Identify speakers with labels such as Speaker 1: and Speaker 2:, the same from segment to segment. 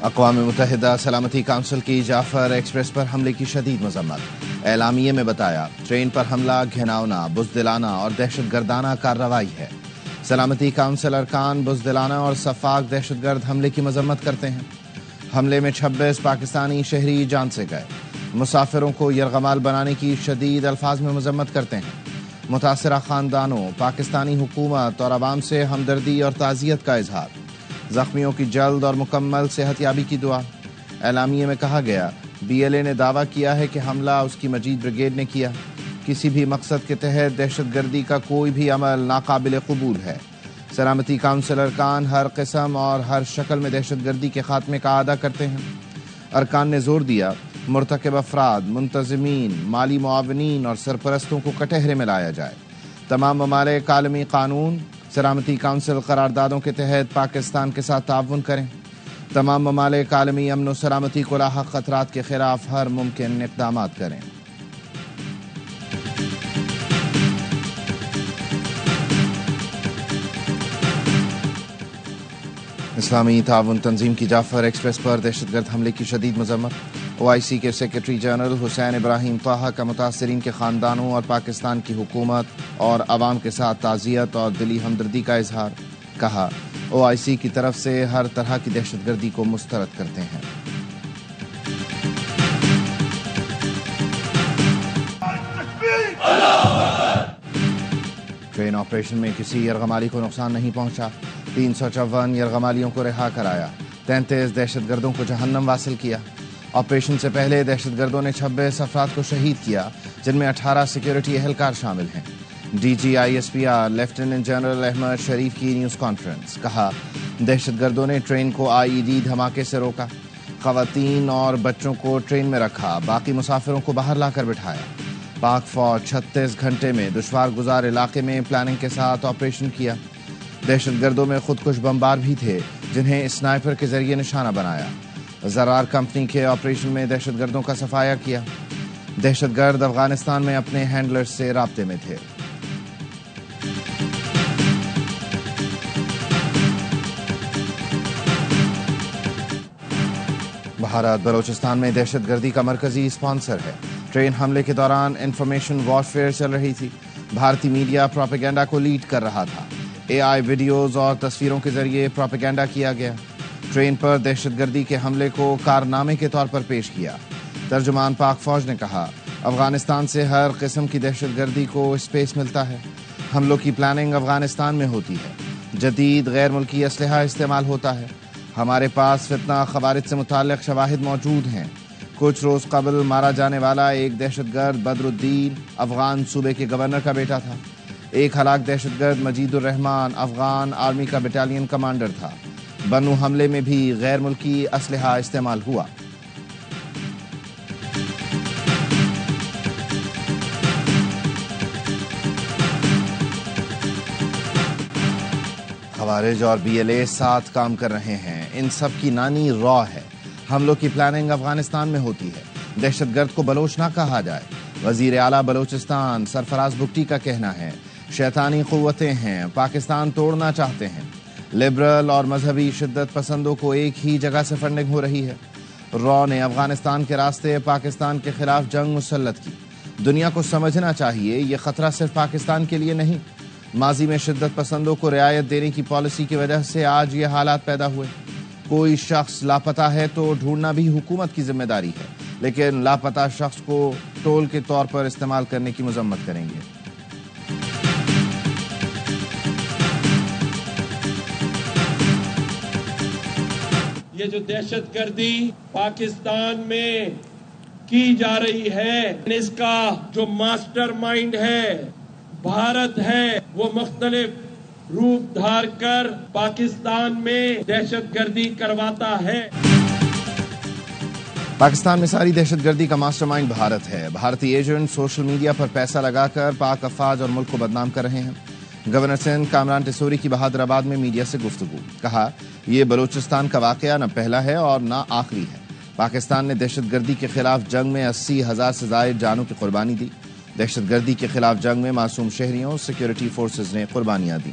Speaker 1: اقوام متحدہ سلامتی کونسل کی جعفر ایکسپریس پر حملے کی شدید مذمت۔ اعلامیے میں بتایا ٹرین پر حملہ گھناؤنا، بزدلانہ اور دہشت گردانہ کارروائی ہے۔ سلامتی کونسل ارکان بزدلانہ اور شفاق دہشت گرد حملے کی مذمت کرتے ہیں۔ حملے میں 26 پاکستانی شہری جان سے گئے۔ مسافروں کو یرغمال بنانے کی شدید الفاظ میں مذمت کرتے ہیں۔ متاثرہ خاندانوں، پاکستانی حکومت اور عوام سے ہمدردی اور تعزیت کا اظہار۔ زخمیوں کی جلد اور مکمل صحت یابی کی دعا۔ اعلامیے میں کہا گیا BLA نے دعویٰ کیا ہے کہ حملہ اس کی مجید بریگیڈ نے کیا۔ کسی بھی مقصد کے تحت دہشت گردی کا کوئی بھی عمل ناقابل قبول ہے۔ سلامتی کونسل ارکان ہر قسم اور ہر شکل میں دہشت گردی کے خاتمے کا اعادہ کرتے ہیں۔ ارکان نے زور دیا مرتکب افراد، منتظمین، مالی معاونین اور سرپرستوں کو کٹہرے میں لایا جائے۔ تمام ممالک عالمی قانون، سلامتی کونسل قراردادوں کے تحت پاکستان کے ساتھ تعاون کریں۔ تمام ممالک عالمی امن و سلامتی کو لاحق خطرات کے خلاف ہر ممکن اقدامات کریں۔ اسلامی تعاون تنظیم کی جعفر ایکسپریس پر دہشت گرد حملے کی شدید مذمت۔ OIC کے سیکرٹری جنرل حسین ابراہیم طاہا کا متاثرین کے خاندانوں اور پاکستان کی حکومت اور عوام کے ساتھ تعزیت اور دلی ہمدردی کا اظہار۔ کہا OIC کی طرف سے ہر طرح کی دہشت گردی کو مسترد کرتے ہیں۔ ٹرین آپریشن میں کسی یرغمالی کو نقصان نہیں پہنچا۔ 354 یرغمالیوں کو رہا کرایا۔ 33 دہشت گردوں کو جہنم واصل کیا۔ آپریشن سے پہلے دہشت گردوں نے 26 افراد کو شہید کیا، جن میں 18 سیکیورٹی اہلکار شامل ہیں۔ DG ISPR lieutenant general Ahmed Sharif کی نیوز کانفرنس۔ کہا دہشت گردوں نے ٹرین کو IED دھماکے سے روکا، خواتین اور بچوں کو ٹرین میں رکھا، باقی مسافروں کو باہر لا کر بٹھایا۔ پاک فوج 36 گھنٹے میں دشوار گزار علاقے میں پلاننگ کے ساتھ آپریشن کیا۔ دہشت گردوں میں خودکش بمبار بھی تھے، جنہیں اسنائپر کے ذریعے نشانہ بنایا۔ زرار کمپنی کے آپریشن میں دہشت گردوں کا صفایا کیا۔ دہشت گرد افغانستان میں اپنے ہینڈلر سے رابطے میں تھے۔ بھارت بلوچستان میں دہشت گردی کا مرکزی اسپانسر ہے۔ ٹرین حملے کے دوران انفارمیشن وارفیئر چل رہی تھی۔ بھارتی میڈیا پروپیگنڈا کو لیڈ کر رہا تھا۔ AI ویڈیوز اور تصویروں کے ذریعے پروپیگنڈا کیا گیا۔ ٹرین پر دہشت گردی کے حملے کو کارنامے کے طور پر پیش کیا۔ ترجمان پاک فوج نے کہا افغانستان سے ہر قسم کی دہشت گردی کو اسپیس ملتا ہے۔ حملوں کی پلاننگ افغانستان میں ہوتی ہے۔ جدید غیر ملکی اسلحہ استعمال ہوتا ہے۔ ہمارے پاس فتنہ خوارج سے متعلق شواہد موجود ہیں۔ کچھ روز قبل مارا جانے والا ایک دہشت گرد بدر الدین افغان صوبے کے گورنر کا بیٹا تھا۔ ایک ہلاک دہشت گرد مجید الرحمان افغان آرمی کا بٹالین کمانڈر تھا۔ بنو حملے میں بھی غیر ملکی اسلحہ استعمال ہوا۔ خوارج اور BLA ساتھ کام کر رہے ہیں۔ ان سب کی نانی را ہے۔ حملوں کی پلاننگ افغانستان میں ہوتی ہے۔ دہشت گرد کو بلوچ نہ کہا جائے۔ وزیر اعلیٰ بلوچستان سرفراز بگٹی کا کہنا ہے شیطانی قوتیں ہیں، پاکستان توڑنا چاہتے ہیں۔ لبرل اور مذہبی شدت پسندوں کو ایک ہی جگہ سے فنڈنگ ہو رہی ہے۔ را نے افغانستان کے راستے پاکستان کے خلاف جنگ مسلط کی۔ دنیا کو سمجھنا چاہیے یہ خطرہ صرف پاکستان کے لیے نہیں۔ ماضی میں شدت پسندوں کو رعایت دینے کی پالیسی کی وجہ سے آج یہ حالات پیدا ہوئے۔ کوئی شخص لاپتہ ہے تو ڈھونڈنا بھی حکومت کی ذمہ داری ہے، لیکن لاپتہ شخص کو ٹول کے طور پر استعمال کرنے کی مذمت کریں گے۔
Speaker 2: یہ جو دہشت گردی پاکستان میں کی جا رہی ہے، اس کا جو ماسٹر مائنڈ ہے بھارت ہے، وہ مختلف روپ دھار کر پاکستان میں دہشت گردی کرواتا ہے۔
Speaker 1: پاکستان میں ساری دہشت گردی کا ماسٹر مائنڈ بھارت ہے۔ بھارتی ایجنٹ سوشل میڈیا پر پیسہ لگا کر پاک افواج اور ملک کو بدنام کر رہے ہیں۔ گورنر سندھ کامران ٹیسوری کی بہادر آباد میں میڈیا سے گفتگو۔ کہا یہ بلوچستان کا واقعہ نہ پہلا ہے اور نہ آخری ہے۔ پاکستان نے دہشت گردی کے خلاف جنگ میں 80,000 سے زائد جانوں کی قربانی دی۔ دہشت گردی کے خلاف جنگ میں معصوم شہریوں، سیکیورٹی فورسز نے قربانیاں دیں۔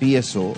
Speaker 1: PSO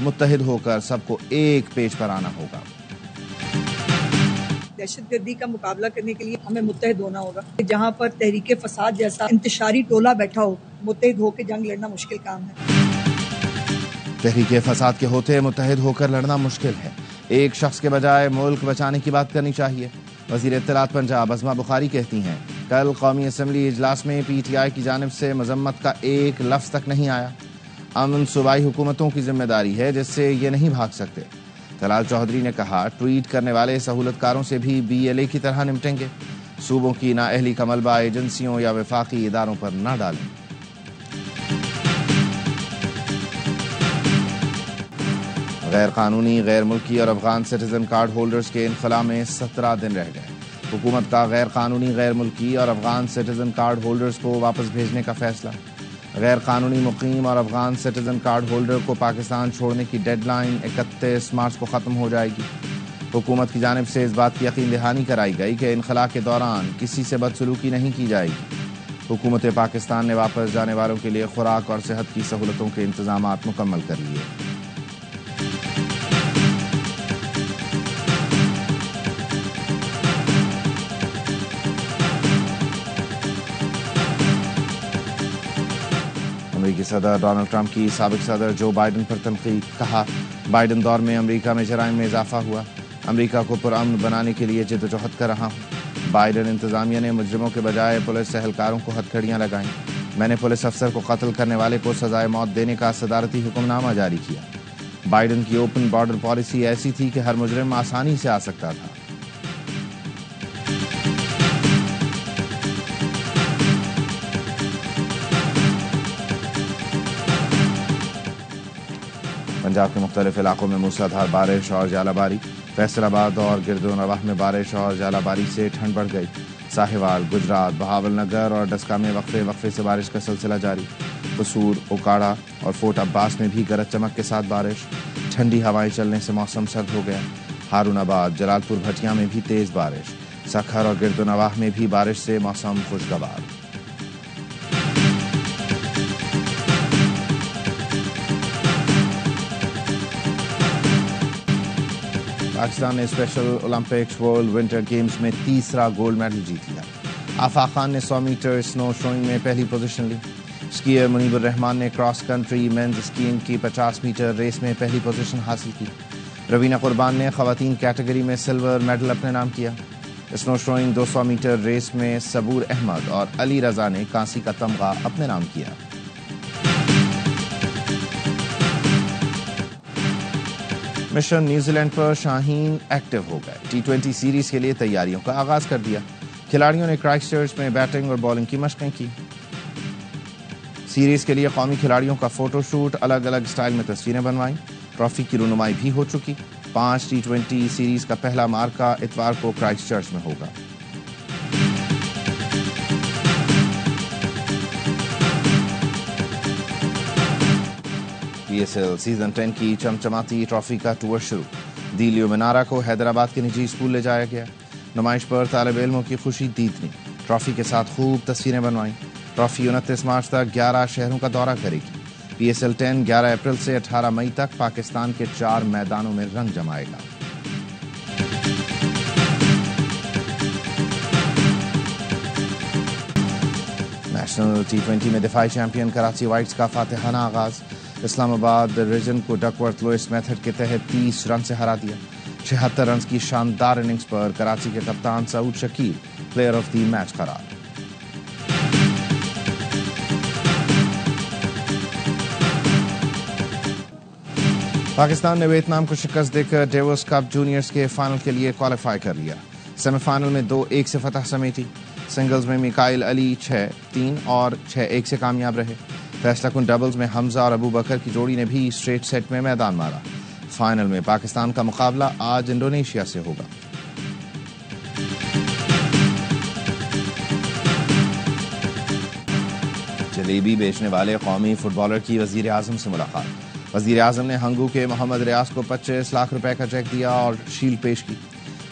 Speaker 1: متحد ہو کر سب کو ایک پیج پر آنا ہوگا۔
Speaker 3: دہشت گردی کا مقابلہ کرنے کے لیے ہمیں متحد ہونا ہوگا۔ جہاں پر تحریک فساد جیسا انتشاری ٹولہ بیٹھا ہو، متحد ہو کے جنگ لڑنا مشکل کام ہے۔
Speaker 1: تحریک فساد کے ہوتے متحد ہو کر لڑنا مشکل ہے، ایک شخص کے بجائے ملک بچانے کی بات کرنی چاہیے۔ وزیر اطلاعات پنجاب عظمہ بخاری کہتی ہیں کل قومی اسمبلی اجلاس میں پی ٹی آئی کی جانب سے مذمت کا ایک لفظ تک نہیں آیا۔ امن صوبائی حکومتوں کی ذمہ داری ہے جس سے یہ نہیں بھاگ سکتے۔ طلال چودھری نے کہا ٹویٹ کرنے والے سہولت کاروں سے بھی بی ایل اے کی طرح نمٹیں گے، صوبوں کی نااہلی کا ملبہ ایجنسیوں یا وفاقی اداروں پر نہ ڈالیں۔ غیر قانونی، غیر ملکی اور افغان سٹیزن کارڈ ہولڈرز کے انخلاء میں 17 دن رہ گئے۔ حکومت کا غیر قانونی، غیر ملکی اور افغان سٹیزن کارڈ ہولڈرز کو واپس بھیجنے کا فیصلہ۔ غیر قانونی مقیم اور افغان سٹیزن کارڈ ہولڈر کو پاکستان چھوڑنے کی ڈیڈ لائن 31 مارچ کو ختم ہو جائے گی۔ حکومت کی جانب سے اس بات کی یقین دہانی کرائی گئی کہ انخلاء کے دوران کسی سے بدسلوکی نہیں کی جائے گی۔ حکومت پاکستان نے واپس جانے والوں کے لیے خوراک اور صحت کی سہولتوں کے انتظامات مکمل کر لیے۔ امریکی صدر ڈونلڈ ٹرمپ کی سابق صدر جو بائیڈن پر تنقید، کہا بائیڈن دور میں امریکہ میں جرائم میں اضافہ ہوا، امریکہ کو پرامن بنانے کے لیے جدوجہد کر رہا ہوں۔ بائیڈن انتظامیہ نے مجرموں کے بجائے پولیس اہلکاروں کو ہتھکڑیاں لگائیں، میں نے پولیس افسر کو قتل کرنے والے کو سزائے موت دینے کا صدارتی حکم نامہ جاری کیا۔ بائیڈن کی اوپن بارڈر پالیسی ایسی تھی کہ ہر مجرم آسانی سے آ سکتا تھا۔ پنجاب کے مختلف علاقوں میں موسلادھار بارش اور ژالہ باری، فیصل آباد اور گرد و نواح میں بارش اور ژالہ باری سے ٹھنڈ بڑھ گئی۔ ساہیوال، گجرات، بہاول نگر اور ڈسکا میں وقفے سے بارش کا سلسلہ جاری۔ قصور، اوکاڑا اور فورٹ عباس میں بھی گرج چمک کے ساتھ بارش، ٹھنڈی ہوائیں چلنے سے موسم سرد ہو گیا۔ ہارون آباد، جلال پور بھٹیاں میں بھی تیز بارش، سکھر اور گرد و نواح میں بھی بارش سے موسم خوشگوار۔ پاکستان نے special Olympics world winter games میں تیسرا گولڈ میڈل جیت لیا۔ آفاق خان نے 100 میٹر اسنو شوئنگ میں پہلی پوزیشن لی۔ اسکیئر منیب الرحمان نے کراس کنٹری مینز اسکیئنگ کی 50 میٹر ریس میں پہلی پوزیشن حاصل کی۔ روینہ قربان نے خواتین کیٹیگری میں سلور میڈل اپنے نام کیا۔ اسنو شوئنگ 200 میٹر ریس میں صبور احمد اور علی رضا نے کانسی کا تمغہ اپنے نام کیا۔ مشن نیوزی لینڈ پر شاہین ایکٹیو ہو گئے، T20 سیریز کے لیے تیاریوں کا آغاز کر دیا۔ کھلاڑیوں نے کرائسٹ چرچ میں بیٹنگ اور بالنگ کی مشقیں کی۔ سیریز کے لیے قومی کھلاڑیوں کا فوٹو شوٹ، الگ الگ سٹائل میں تصویریں بنوائیں۔ ٹرافی کی رونمائی بھی ہو چکی۔ 5 T20 سیریز کا پہلا مارکہ اتوار کو کرائسٹ چرچ میں ہوگا۔ پی ایس ایل سیزن 10 کی چمچماتی ٹرافی کا ٹور شروع۔ دیلیو منارا کو حیدرآباد کے نجی اسکول لے جایا گیا۔ نمائش پر طالب علموں کی خوشی دیدنی، ٹرافی کے ساتھ خوب تصویریں بنوائیں۔ ٹرافی 29 مارچ تک 11 شہروں کا دورہ کرے گی۔ پی ایس ایل 10 11 اپریل سے 18 مئی تک پاکستان کے 4 میدانوں میں رنگ جمائے گا۔ نیشنل T20 میں دفاعی چیمپئن کراچی وائٹس کا فاتحانہ آغاز۔ اسلام آباد ریجن کو ڈکورتھ لوئس میتھڈ کے تحت 30 رن سے ہرا دیا۔ 76 رنز کی شاندار اننگز پر کراچی کے کپتان Saud Shakeel player of the match قرار۔ پاکستان نے ویتنام کو شکست دے کر ڈیوس کپ جونیئرز کے فائنل کے لیے کوالیفائی کر لیا۔ سیمی فائنل میں 2-1 سے فتح سمیٹی۔ سنگلز میں میکائل علی 6-3 اور 6-1 سے کامیاب رہے۔ فیصلہ کن ڈبلز میں حمزہ اور ابو بکر کی جوڑی نے بھی اسٹریٹ سیٹ میں میدان مارا۔ فائنل میں پاکستان کا مقابلہ آج انڈونیشیا سے ہوگا۔ جلیبی بیچنے والے قومی فٹ بالر کی وزیر اعظم سے ملاقات۔ وزیر اعظم نے ہنگو کے محمد ریاض کو 25 لاکھ روپے کا چیک دیا اور شیلڈ پیش کی۔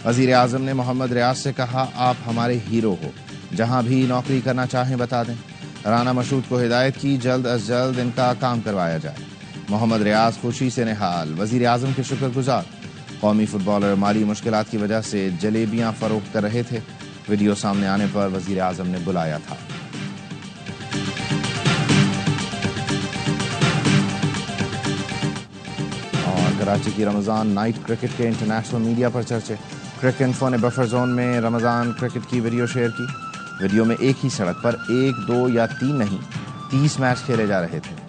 Speaker 1: وزیر اعظم نے محمد ریاض سے کہا، آپ ہمارے ہیرو ہو، جہاں بھی نوکری کرنا چاہیں بتا دیں۔ رانا مشہود کو ہدایت کی، جلد از جلد ان کا کام کروایا جائے۔ محمد ریاض خوشی سے نہال، وزیر اعظم کے شکر گزار۔ قومی فٹ بالر مالی مشکلات کی وجہ سے جلیبیاں فروخت کر رہے تھے، ویڈیو سامنے آنے پر وزیر اعظم نے بلایا تھا۔ اور کراچی کی رمضان نائٹ کرکٹ کے انٹرنیشنل میڈیا پر چرچے۔ کرکٹ انفو نے بفر زون میں رمضان کرکٹ کی ویڈیو شیئر کی۔ ویڈیو میں ایک ہی سڑک پر 1، 2 یا 3 نہیں 30 میچ کھیلے جا رہے تھے۔